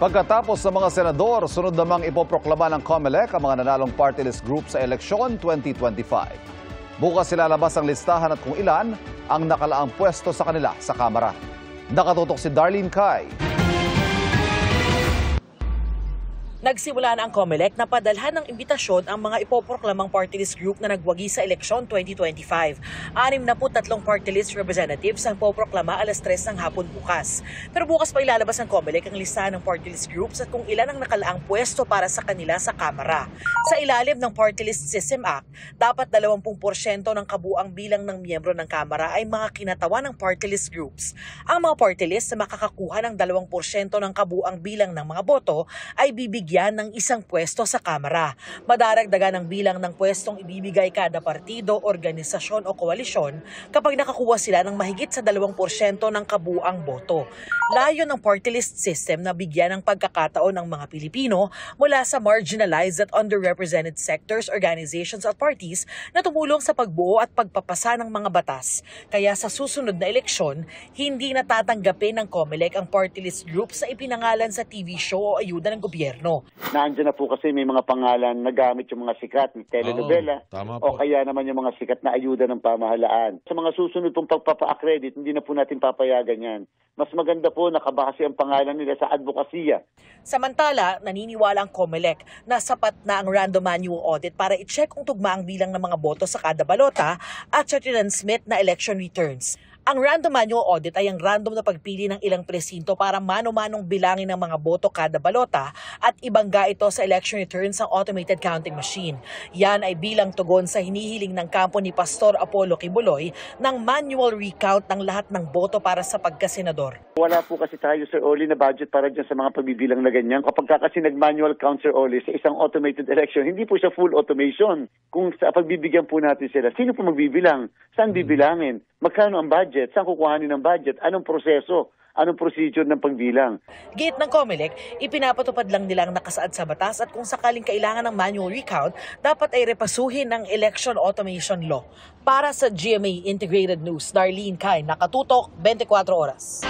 Pagkatapos ng mga senador, sunod namang ipoproklama ng COMELEC ang mga nanalong party list group sa eleksyon 2025. Bukas ilalabas ang listahan at kung ilan ang nakalaang pwesto sa kanila sa Kamara. Nakatutok si Darlene Cai. Nagsimula na ang COMELEC na padalhan ng imbitasyon ang mga ipoproklamang party list group na nagwagi sa eleksyon 2025. 63 party list representatives ang poproklama alas 3 ng hapon bukas. Pero bukas pa ilalabas ng COMELEC ang listahan ng party list groups at kung ilan ang nakalaang pwesto para sa kanila sa Kamara. Sa ilalim ng Party List System Act, dapat 20% ng kabuang bilang ng miyembro ng Kamara ay mga kinatawan ng party list groups. Ang mga party list na makakakuha ng 2% ng kabuang bilang ng mga boto ay bibigyan ng isang pwesto sa Kamara. Madaragdagan ang bilang ng pwestong ibibigay kada partido, organisasyon o koalisyon kapag nakakuha sila ng mahigit sa 2% ng kabuang boto. Layo ng party list system na bigyan ng pagkakataon ng mga Pilipino mula sa marginalized at underrepresented sectors, organizations at parties na tumulong sa pagbuo at pagpapasa ng mga batas. Kaya sa susunod na eleksyon, hindi natatanggapin ng COMELEC ang party list groups na ipinangalan sa TV show o ayuda ng gobyerno. Nandiyan na po kasi may mga pangalan na gamit yung mga sikat ng telenovela o kaya naman yung mga sikat na ayuda ng pamahalaan. Sa mga susunod pong pagpapa-accredit, hindi na po natin papayagan yan. Mas maganda po nakabase ang pangalan nila sa advokasya. Samantala, naniniwala ang COMELEC na sapat na ang random manual audit para i-check kung tugma ang bilang ng mga boto sa kada balota at sa transmit na election returns. Ang random manual audit ay ang random na pagpili ng ilang presinto para mano-manong bilangin ng mga boto kada balota at ibangga ito sa election returns ng automated counting machine. Yan ay bilang tugon sa hinihiling ng kampo ni Pastor Apollo Kibuloy ng manual recount ng lahat ng boto para sa pagkasenador. Wala po kasi tayo, Sir Oli, na budget para dyan sa mga pagbibilang na ganyan. Kapag kasi nag-manual count, Sir Oli, sa isang automated election, hindi po siya full automation. Kung sa pagbibigyan po natin sila, sino po magbibilang? Saan bibilangin? Magkano ang budget? Saan kukuhanin ang budget? Anong proseso? Anong procedure ng pagbilang? Gate ng COMELEC, ipinapatupad lang nilang nakasaad sa batas at kung sakaling kailangan ng manual recount, dapat ay repasuhin ng Election Automation Law. Para sa GMA Integrated News, Darlene Cai, nakatutok 24 oras.